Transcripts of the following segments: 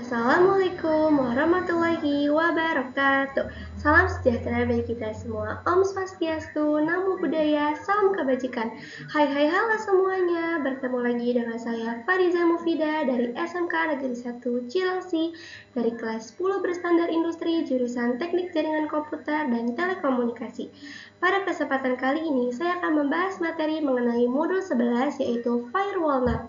Assalamualaikum warahmatullahi wabarakatuh. Salam sejahtera bagi kita semua. Om Swastiastu, Namo Buddhaya, Salam Kebajikan. Hai halo semuanya. Bertemu lagi dengan saya Fariza Mufida dari SMK Negeri 1 Cilengsi dari kelas 10 berstandar industri jurusan Teknik Jaringan Komputer dan Telekomunikasi. Pada kesempatan kali ini saya akan membahas materi mengenai modul 11 yaitu Firewall NAT.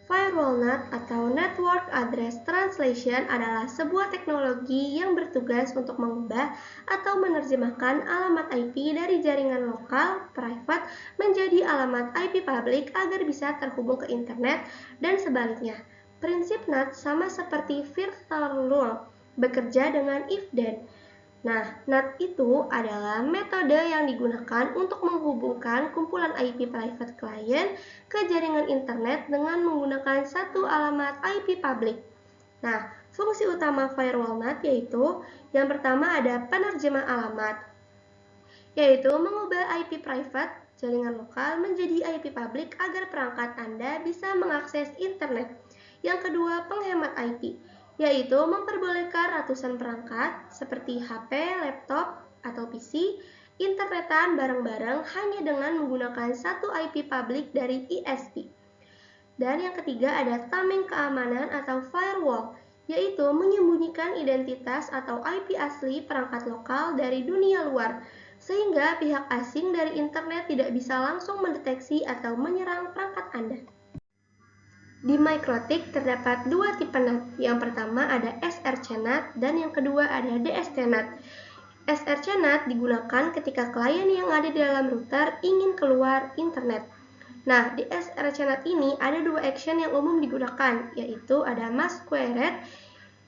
Firewall NAT atau Network Address Translation adalah sebuah teknologi yang bertugas untuk mengubah atau menerjemahkan alamat IP dari jaringan lokal private menjadi alamat IP public agar bisa terhubung ke internet dan sebaliknya. Prinsip NAT sama seperti virtual bekerja dengan if then. Nah, NAT itu adalah metode yang digunakan untuk menghubungkan kumpulan IP private client ke jaringan internet dengan menggunakan satu alamat IP public. Nah, fungsi utama firewall NAT yaitu yang pertama ada penerjemah alamat, yaitu mengubah IP private jaringan lokal menjadi IP public agar perangkat Anda bisa mengakses internet. Yang kedua, penghemat IP, yaitu memperbolehkan ratusan perangkat seperti HP, laptop, atau PC internetan bareng-bareng hanya dengan menggunakan satu IP public dari ISP. Dan yang ketiga ada tameng keamanan atau firewall, yaitu menyembunyikan identitas atau IP asli perangkat lokal dari dunia luar, sehingga pihak asing dari internet tidak bisa langsung mendeteksi atau menyerang perangkat Anda. Di MikroTik terdapat dua tipe NAT. Yang pertama ada SRC NAT dan yang kedua ada DST NAT. SRC NAT digunakan ketika klien yang ada di dalam router ingin keluar internet. Nah, di SRC NAT ini ada dua action yang umum digunakan, yaitu ada Masquerade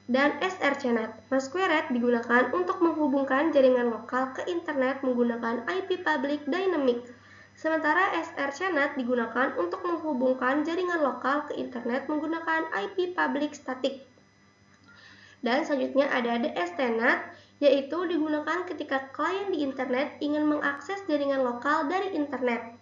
dan SRC NAT. Masquerade digunakan untuk menghubungkan jaringan lokal ke internet menggunakan IP public dynamic. Sementara SRC NAT digunakan untuk menghubungkan jaringan lokal ke internet menggunakan IP public static. Dan selanjutnya ada DST NAT, yaitu digunakan ketika klien di internet ingin mengakses jaringan lokal dari internet.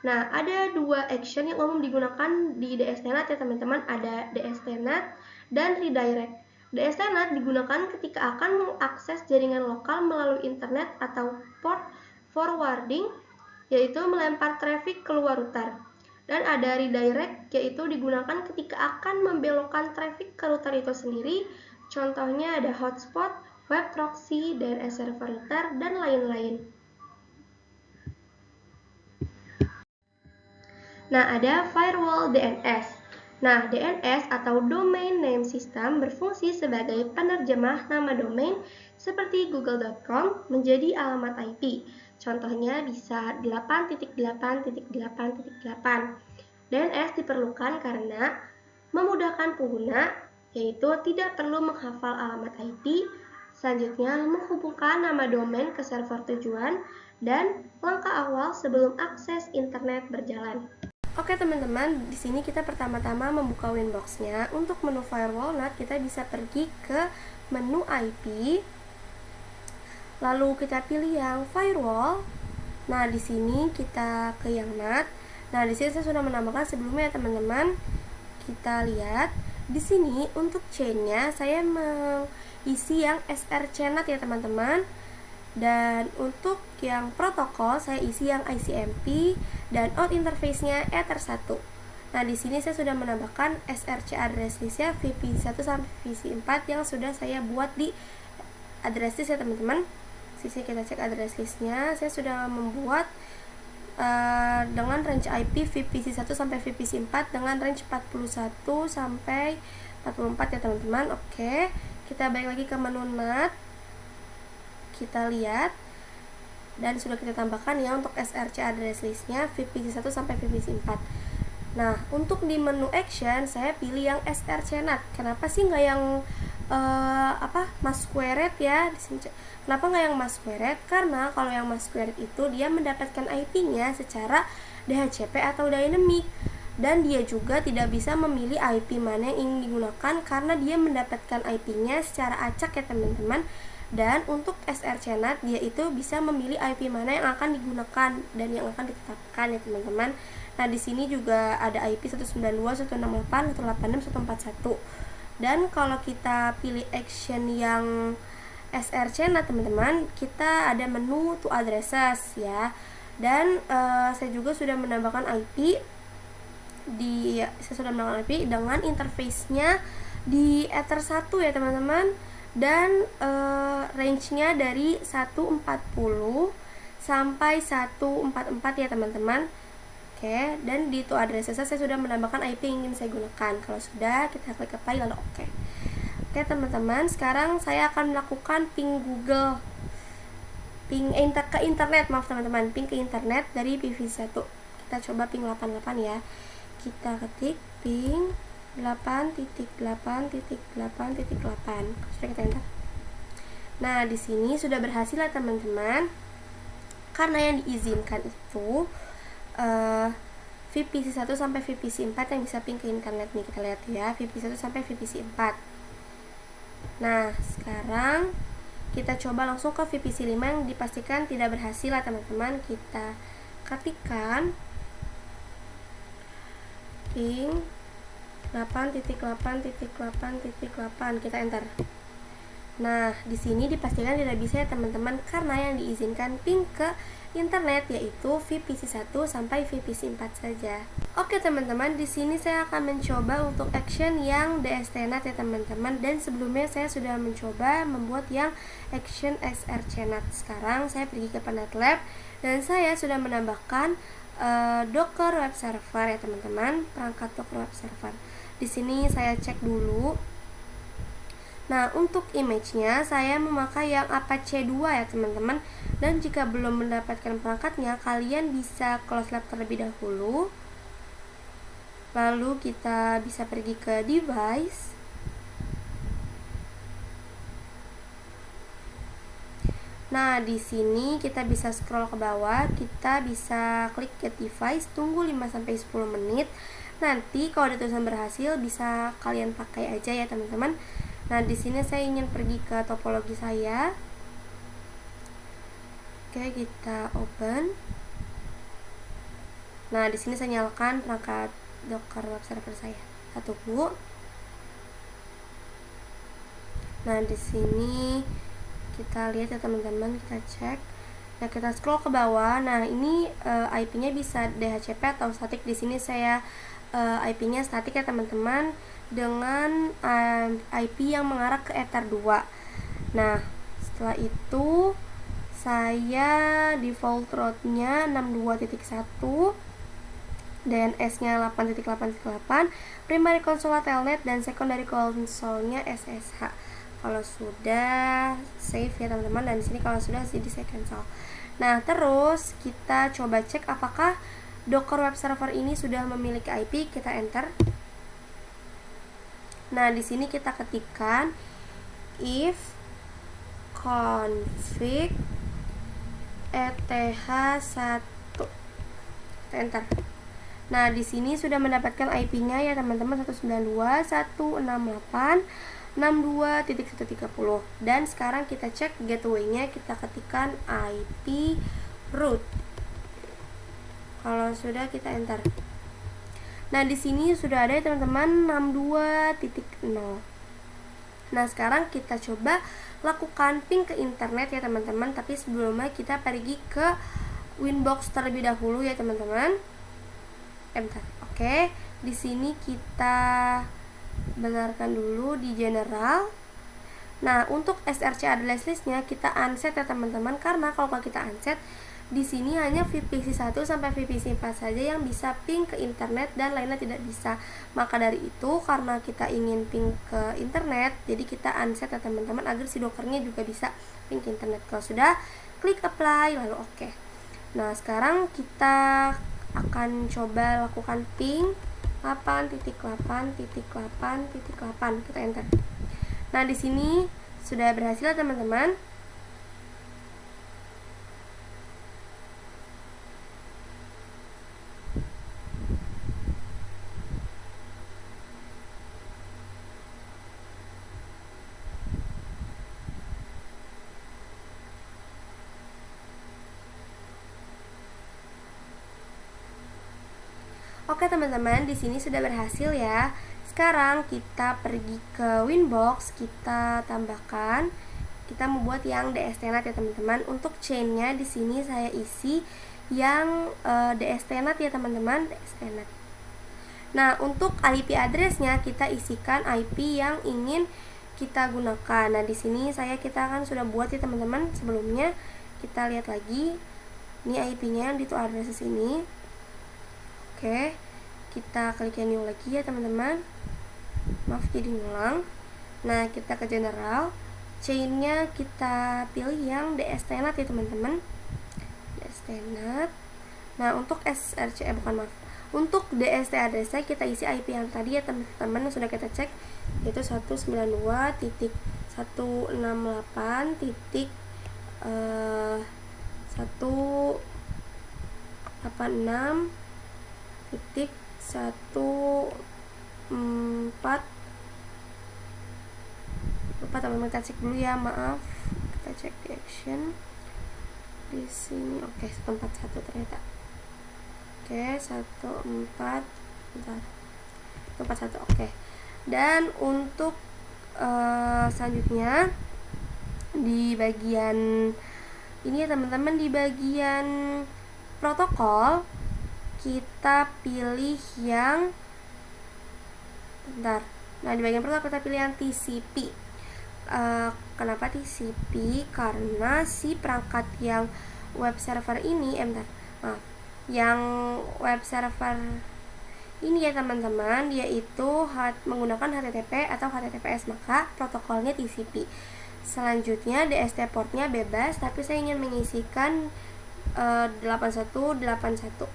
Nah, ada dua action yang umum digunakan di DST NAT ya teman-teman, ada DST NAT dan redirect. DST NAT digunakan ketika akan mengakses jaringan lokal melalui internet atau port forwarding, yaitu melempar traffic keluar router. Dan ada redirect, yaitu digunakan ketika akan membelokkan traffic ke router itu sendiri. Contohnya ada hotspot, web proxy, DNS server router, dan lain-lain. Nah, ada firewall DNS. Nah, DNS atau Domain Name System berfungsi sebagai penerjemah nama domain seperti google.com menjadi alamat IP. Contohnya bisa 8.8.8.8. DNS diperlukan karena memudahkan pengguna, yaitu tidak perlu menghafal alamat IP, selanjutnya menghubungkan nama domain ke server tujuan, dan langkah awal sebelum akses internet berjalan. Oke teman-teman, di sini kita pertama-tama membuka Winbox-nya. Untuk menu firewall NAT kita bisa pergi ke menu IP. Lalu kita pilih yang firewall. Nah, di sini kita ke yang NAT. Nah, di sini saya sudah menambahkan sebelumnya ya teman-teman. Kita lihat di sini untuk chain-nya saya mengisi yang SRC NAT ya teman-teman. Dan untuk yang protokol saya isi yang ICMP dan out interface-nya Ether1. Nah, di sini saya sudah menambahkan SRC address list-nya VP1 sampai VP4 yang sudah saya buat di address list ya teman-teman. Sisi kita cek address list-nya, saya sudah membuat dengan range IP VPC1 sampai VPC4 dengan range 41 sampai 44 ya teman-teman. Oke, kita balik lagi ke menu NAT. Kita lihat dan sudah kita tambahkan ya untuk SRC address list-nya VPC1 sampai VPC4. Nah, untuk di menu action saya pilih yang SRC NAT. Kenapa sih nggak yang Masquerade ya? Kenapa nggak yang Masquerade? Karena kalau yang Masquerade itu dia mendapatkan IP-nya secara DHCP atau dynamic, dan dia juga tidak bisa memilih IP mana yang ingin digunakan karena dia mendapatkan IP-nya secara acak ya teman-teman. Dan untuk SRC NAT dia itu bisa memilih IP mana yang akan digunakan dan yang akan ditetapkan ya teman-teman. Nah, di sini juga ada IP 192, 168, 186, 141. Dan kalau kita pilih action yang SRC, nah teman-teman, kita ada menu to addresses ya. Dan saya juga sudah menambahkan IP dengan interface-nya di Ether 1 ya teman-teman, dan range-nya dari 140 sampai 144 ya teman-teman. Oke, dan di to addresses saya sudah menambahkan IP yang ingin saya gunakan. Kalau sudah, kita klik apply lalu oke. Oke teman-teman, sekarang saya akan melakukan ping Google, ping ke internet, maaf teman-teman, ping ke internet dari PV1. Kita coba ping 88 ya. Kita ketik ping 8.8.8.8. Sudah kita enter. Nah, di sini sudah berhasil ya teman-teman. Karena yang diizinkan itu VPC 1 sampai VPC 4 yang bisa ping ke internet nih. Kita lihat ya, VPC 1 sampai VPC 4. Nah, sekarang kita coba langsung ke VPC 5 yang dipastikan tidak berhasil ya teman-teman. Kita ketikkan ping 8.8.8.8, kita enter. Nah, di sini dipastikan tidak bisa ya teman-teman karena yang diizinkan ping ke internet yaitu VPC 1 sampai VPC 4 saja. Oke teman-teman, di sini saya akan mencoba untuk action yang DST-NAT ya teman-teman, dan sebelumnya saya sudah mencoba membuat yang action SRC-NAT. Sekarang saya pergi ke PanetLab dan saya sudah menambahkan Docker Web Server ya teman-teman, perangkat Docker Web Server. Di sini saya cek dulu. Nah, untuk image-nya saya memakai yang Apache 2 ya teman-teman. Dan jika belum mendapatkan perangkatnya, kalian bisa close lab terlebih dahulu. Lalu kita bisa pergi ke device. Nah, di sini kita bisa scroll ke bawah, kita bisa klik get device, tunggu 5-10 menit. Nanti kalau ada tulisan berhasil bisa kalian pakai aja ya teman-teman. Nah, di sini saya ingin pergi ke topologi saya. Oke, kita open. Nah, di sini saya nyalakan perangkat Docker Web Server saya. Tunggu. Nah, di sini kita lihat ya teman-teman, kita cek. Nah, kita scroll ke bawah. Nah, ini IP-nya bisa DHCP atau static. Di sini saya IP-nya static ya teman-teman, dengan IP yang mengarah ke Ether 2. Nah, setelah itu saya default route-nya 62.1, DNS-nya 8.8.8, primary console telnet, dan secondary console-nya SSH. Kalau sudah save ya teman-teman, dan di sini kalau sudah jadi saya cancel. Nah, terus kita coba cek apakah Docker Web Server ini sudah memiliki IP. Kita enter. Nah, di sini kita ketikkan if config eth1. Kita enter. Nah, di sini sudah mendapatkan IP-nya ya teman-teman, 192.168.62.130. Dan sekarang kita cek gateway-nya, kita ketikkan IP root. Kalau sudah, kita enter. Nah, di sini sudah ada ya teman-teman, 62.0. Nah, sekarang kita coba lakukan ping ke internet ya teman-teman, tapi sebelumnya kita pergi ke Winbox terlebih dahulu ya teman-teman. Oke, di sini kita benarkan dulu di general. Nah, untuk SRC address list-nya kita unset ya teman-teman, karena kalau kita unset, di sini hanya VPC 1 sampai VPC 4 saja yang bisa ping ke internet dan lainnya tidak bisa. Maka dari itu, karena kita ingin ping ke internet, jadi kita unset ya teman-teman, agar si dockernya juga bisa ping ke internet. Kalau sudah, klik apply lalu oke. Nah, sekarang kita akan coba lakukan ping 8.8.8.8. Kita enter. Nah, di sini sudah berhasil teman-teman. Oke teman-teman, di sini sudah berhasil ya. Sekarang kita pergi ke Winbox, kita tambahkan, kita membuat yang DSTNet ya teman-teman. Untuk chainnya di sini saya isi yang DSTNet ya teman-teman, DSTNet. Nah, untuk IP addressnya kita isikan IP yang ingin kita gunakan. Nah, di sini kita kan sudah buat ya teman-teman sebelumnya. Kita lihat lagi. Ini IP-nya yang di to addresses ini. Oke, kita klik yang new lagi ya teman-teman. Maaf jadi ngulang. Nah, kita ke general, chainnya kita pilih yang DSTNet ya teman-teman, DSTNet. Nah, untuk untuk DST addressnya kita isi IP yang tadi ya teman-teman, sudah kita cek, yaitu 192.186.14. lupa teman-teman, kita cek dulu ya, maaf. Kita cek di action di sini. Oke, 141 ternyata. Oke, 141. Oke. Dan untuk selanjutnya di bagian ini ya teman-teman, di bagian protokol kita pilih yang Nah, di bagian protokol kita pilih yang TCP. Kenapa TCP? Karena si perangkat yang web server ini yang web server ini ya teman-teman, dia itu menggunakan HTTP atau HTTPS, maka protokolnya TCP. Selanjutnya DST portnya bebas, tapi saya ingin mengisikan 8181.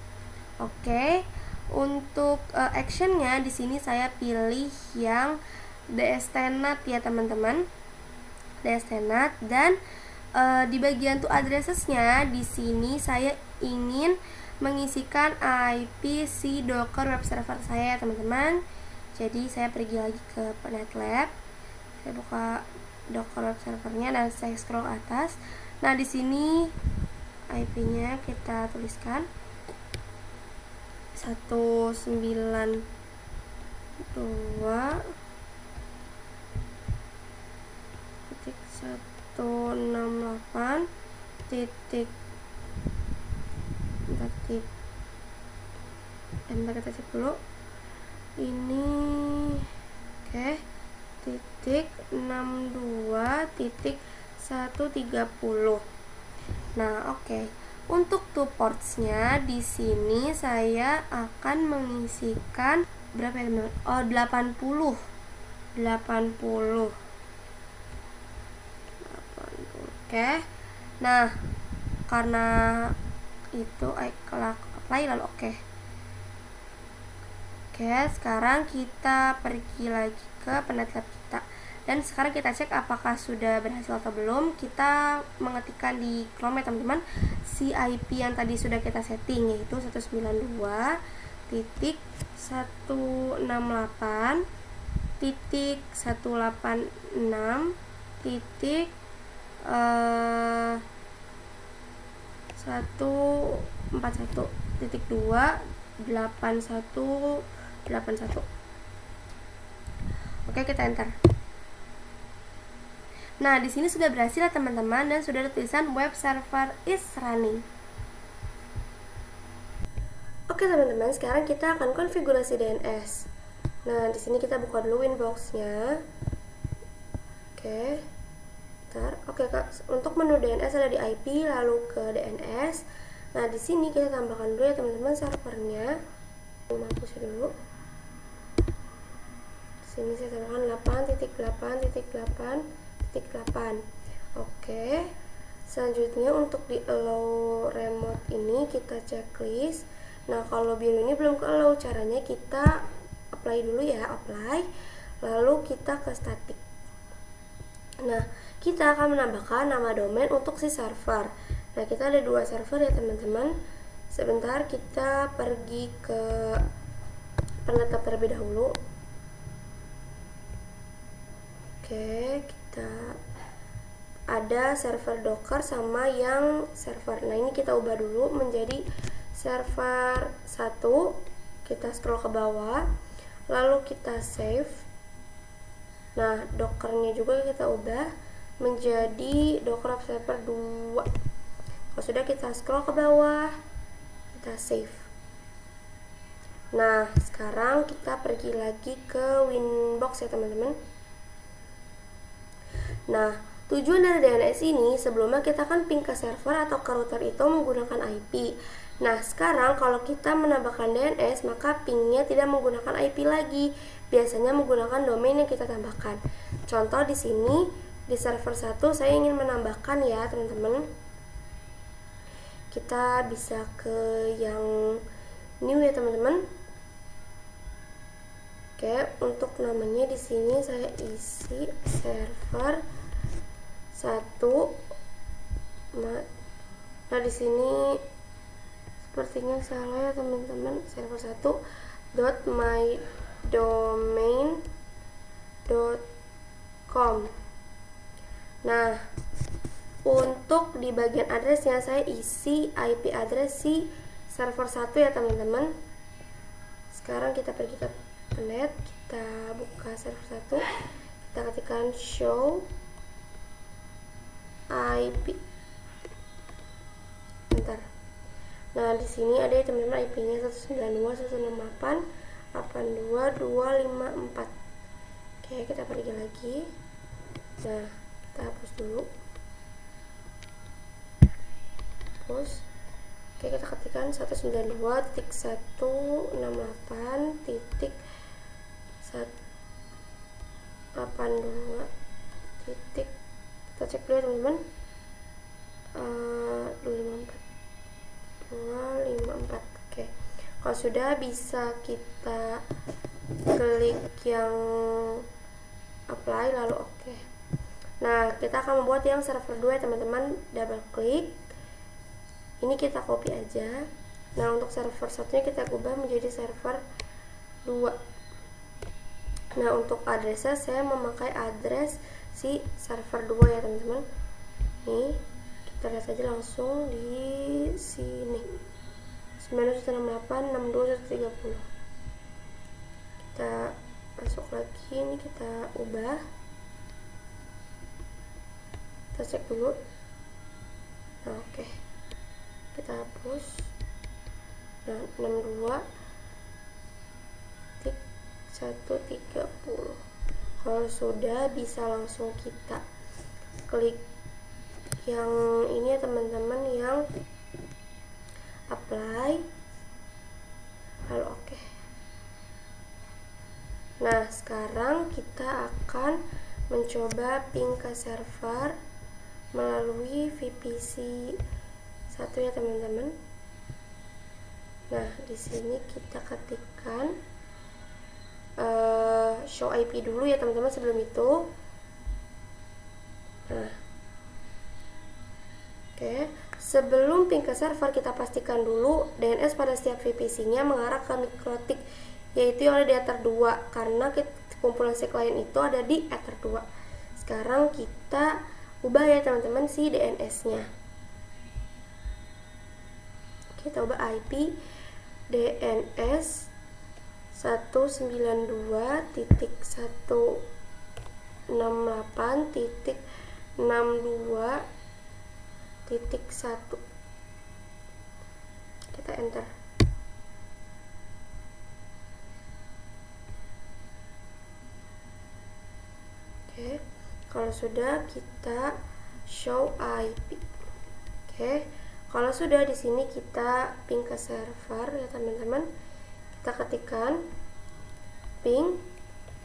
Oke. Untuk actionnya di sini saya pilih yang DSTNet ya teman-teman, DSTNet. Dan di bagian to addressesnya di sini saya ingin mengisikan IP si Docker web server saya teman-teman. Jadi saya pergi lagi ke NetLab, saya buka Docker web servernya dan saya scroll atas. Nah, di sini IP-nya kita tuliskan 192.168. Bentar kita cek dulu ini. Oke, .62.130. Nah, oke. Untuk two ports-nya di sini saya akan mengisikan berapa ya teman-teman? 80. Oke. Nah, karena itu apply lalu oke. Oke, sekarang kita pergi lagi ke penetlab kita. Dan sekarang kita cek apakah sudah berhasil atau belum. Kita mengetikkan di Chrome ya teman-teman, si IP yang tadi sudah kita setting, yaitu 191.141.2.8181. Oke, kita enter. Nah, di sini sudah berhasil ya teman-teman, dan sudah ada tulisan web server is running. Oke teman-teman, sekarang kita akan konfigurasi DNS. Nah, di sini kita buka dulu Winbox-nya. Oke. Oke, untuk menu DNS ada di IP, lalu ke DNS. Nah, di sini kita tambahkan dulu ya teman-teman servernya. Hapus dulu. Di sini saya tambahkan 8.8.8.8. Oke. Selanjutnya untuk di allow remote ini kita checklist. Nah, kalau biru ini belum ke allow, caranya kita apply dulu ya, apply. Lalu kita ke static. Nah, kita akan menambahkan nama domain untuk si server. Nah, kita ada 2 server ya teman-teman. Sebentar, kita pergi ke penetlab terlebih dahulu. Oke, kita ada server Docker sama yang server. Nah, ini kita ubah dulu menjadi server 1. kita scroll ke bawah, lalu kita save. Nah, Dockernya juga kita ubah menjadi Docker Observer 2. Kalau sudah, kita scroll ke bawah, kita save. Nah, sekarang kita pergi lagi ke Winbox ya teman-teman. Nah, tujuan dari DNS ini sebelumnya kita kan ping ke server atau ke router itu menggunakan IP. Nah, sekarang kalau kita menambahkan DNS, maka pingnya tidak menggunakan IP lagi. Biasanya menggunakan domain yang kita tambahkan. Contoh di sini, di server 1 saya ingin menambahkan ya teman-teman. Kita bisa ke yang new ya teman-teman. Oke, untuk namanya di sini saya isi server 1. Nah, di sini sepertinya salah ya teman-teman, server 1.mydomain.com. Nah, untuk di bagian addressnya saya isi IP address si server 1 ya teman-teman. Sekarang kita pergi ke net, kita buka server 1, kita ketikkan show IP. Bentar. Nah, di sini ada ya teman-teman IP-nya 192.168.82.254. Oke, kita pergi lagi. Nah, kita hapus dulu. Hapus. Oke, kita ketikkan 192.168.82. Kita cek dulu ya teman-teman. 254. Oke. Kalau sudah, bisa kita klik yang apply lalu oke. Nah, kita akan membuat yang server 2 ya teman-teman. Double klik. Ini kita copy aja. Nah, untuk server 1-nya kita ubah menjadi server 2. Nah, untuk addressnya saya memakai address si server 2 ya teman-teman. Nih, kita lihat aja langsung di sini 9168.62.130. Kita masuk lagi, ini kita ubah, kita cek dulu. Nah, oke. Kita hapus. Nah, 62.130. Kalau sudah, bisa langsung kita klik yang ini ya teman-teman, yang apply lalu oke. Nah, sekarang kita akan mencoba ping ke server melalui VPC 1 ya teman-teman. Nah, di sini kita ketikkan show IP dulu ya teman-teman sebelum itu. Nah, oke, sebelum ping ke server kita pastikan dulu DNS pada setiap VPC-nya mengarah ke mikrotik, yaitu yang ada di Ether 2, karena kumpulan si klien itu ada di Ether 2. Sekarang kita ubah ya teman-teman si DNS-nya. Kita ubah IP DNS 192.168.62.1. Kita enter. Oke, kalau sudah kita show IP. Oke, kalau sudah, di sini kita ping ke server ya teman-teman. Kita ketikkan ping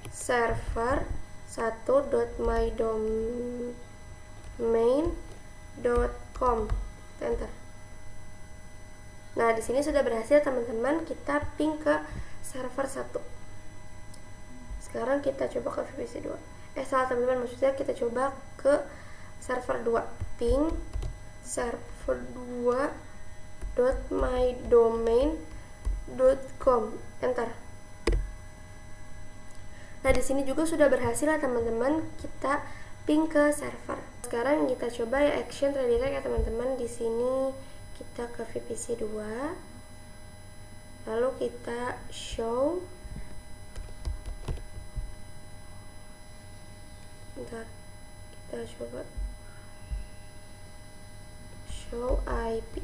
server 1.mydomain.com. Enter. Nah, di sini sudah berhasil teman-teman, kita ping ke server 1. Sekarang kita coba ke VPC 2. Salah teman-teman, maksudnya kita coba ke server 2. Ping server 2.mydomain.com. Enter. Nah, di sini juga sudah berhasil ya teman-teman, kita ping ke server. Sekarang kita coba ya action redirect ya teman-teman. Di sini kita ke VPC 2. lalu kita show, bentar, kita coba show IP.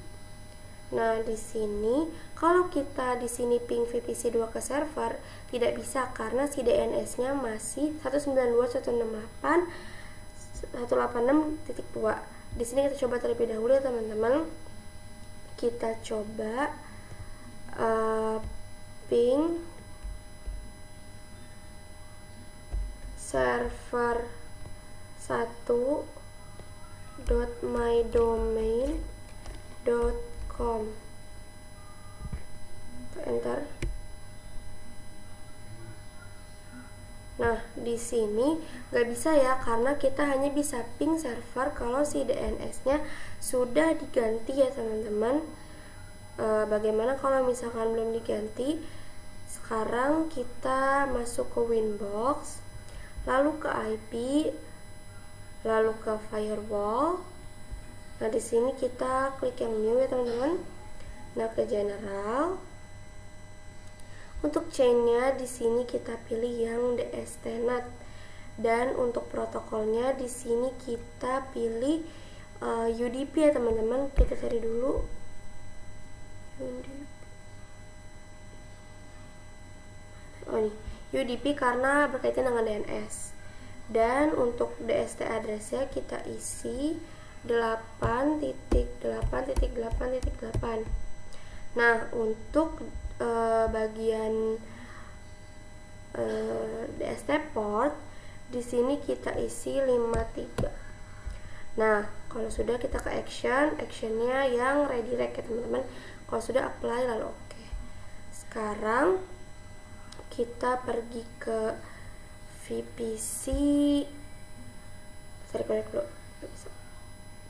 Nah, di sini kalau kita di sini ping VPC 2 ke server tidak bisa karena si DNS-nya masih 192.168.186.2. Di sini kita coba terlebih dahulu ya teman-teman. Kita coba ping server 1.mydomain.com, enter. Nah, di sini nggak bisa ya karena kita hanya bisa ping server kalau si DNS-nya sudah diganti ya teman-teman. Bagaimana kalau misalkan belum diganti? Sekarang kita masuk ke Winbox, lalu ke IP, lalu ke firewall. Nah, di sini kita klik yang new ya teman-teman. Nah, ke general. Untuk chainnya di sini kita pilih yang DSTNet, dan untuk protokolnya di sini kita pilih UDP ya teman-teman. Kita cari dulu UDP karena berkaitan dengan DNS. Dan untuk DST addressnya kita isi 8.8.8.8. Nah, untuk bagian DST port di sini kita isi 53. Nah, kalau sudah kita ke actionnya yang redirect ya teman-teman. Kalau sudah apply lalu oke. Sekarang kita pergi ke VPC.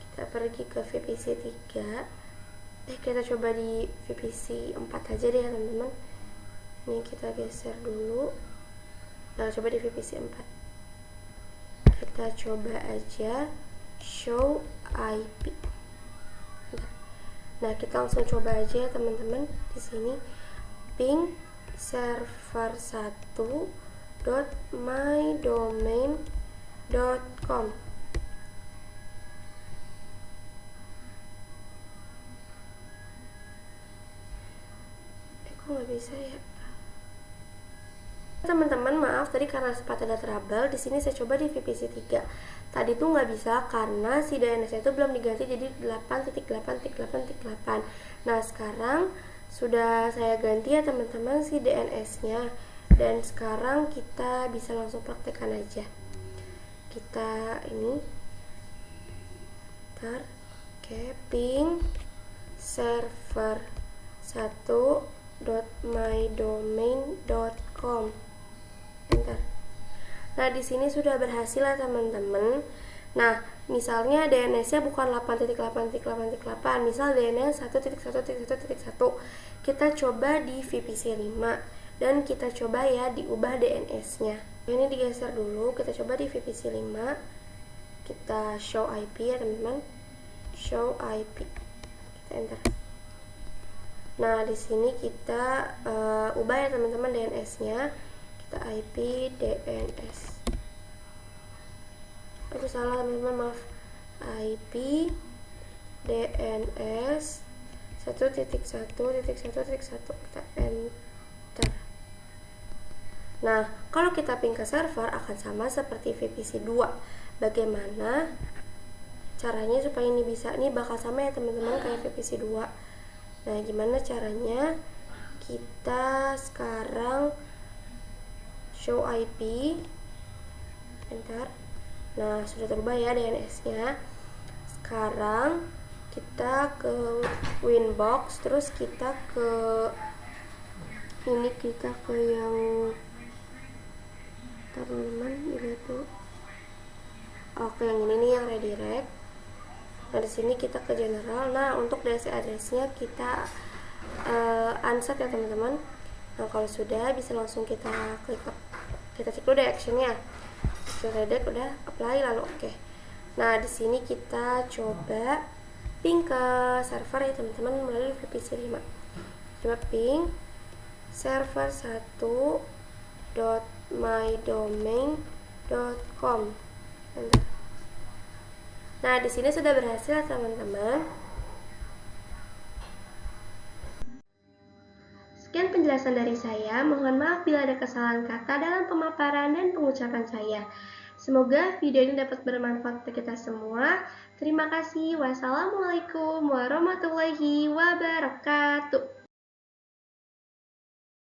Kita pergi ke VPC 3. Kita coba di VPC 4 aja deh ya teman-teman. Ini kita geser dulu. Nah, coba di VPC 4. Kita coba aja show IP. Nah, kita langsung coba aja ya teman-teman. Di sini ping server 1.mydomain.com. Kok nggak bisa ya teman-teman? Maaf tadi karena sempat ada trouble. Di sini saya coba di VPC 3. Tadi tuh nggak bisa karena si DNS itu belum diganti jadi 8.8.8.8. Nah, sekarang sudah saya ganti ya teman-teman si DNS-nya, dan sekarang kita bisa langsung praktekkan aja. Kita ini ping server 1.mydomain.com, enter. Nah, di sini sudah berhasil ya teman-teman. Nah, misalnya DNS-nya bukan 8.8.8.8, misal DNS 1.1.1.1. Kita coba di VPC 5 dan kita coba ya diubah DNS-nya. Ini digeser dulu, kita coba di VPC 5. Kita show IP ya teman-teman. Show IP. Kita enter. Nah, di sini kita ubah ya teman-teman DNS-nya. Kita IP DNS. Aduh, salah teman-teman, maaf. IP DNS 1.1.1.1. Kita enter. Nah, kalau kita ping ke server akan sama seperti VPC 2. Bagaimana caranya supaya ini bisa? Ini bakal sama ya teman-teman kayak VPC 2. Nah, gimana caranya? Kita sekarang show IP, enter. Nah, sudah terubah ya DNS-nya. Sekarang kita ke Winbox, terus kita ke ini, kita ke yang teman-teman dilihat tuh. Oke, yang ini nih yang redirect. Nah, di sini kita ke general. Nah, untuk DNS address-nya kita unset ya teman-teman. Nah, kalau sudah bisa langsung kita klik, kita cek dulu deh actionnya. Sudah redirect, udah apply lalu oke. Nah, di sini kita coba ping ke server ya teman-teman melalui VPC 5. Coba ping server1.mydomain.com. Nah, di sini sudah berhasil, teman-teman. Sekian penjelasan dari saya. Mohon maaf bila ada kesalahan kata dalam pemaparan dan pengucapan saya. Semoga video ini dapat bermanfaat untuk kita semua. Terima kasih. Wassalamualaikum warahmatullahi wabarakatuh.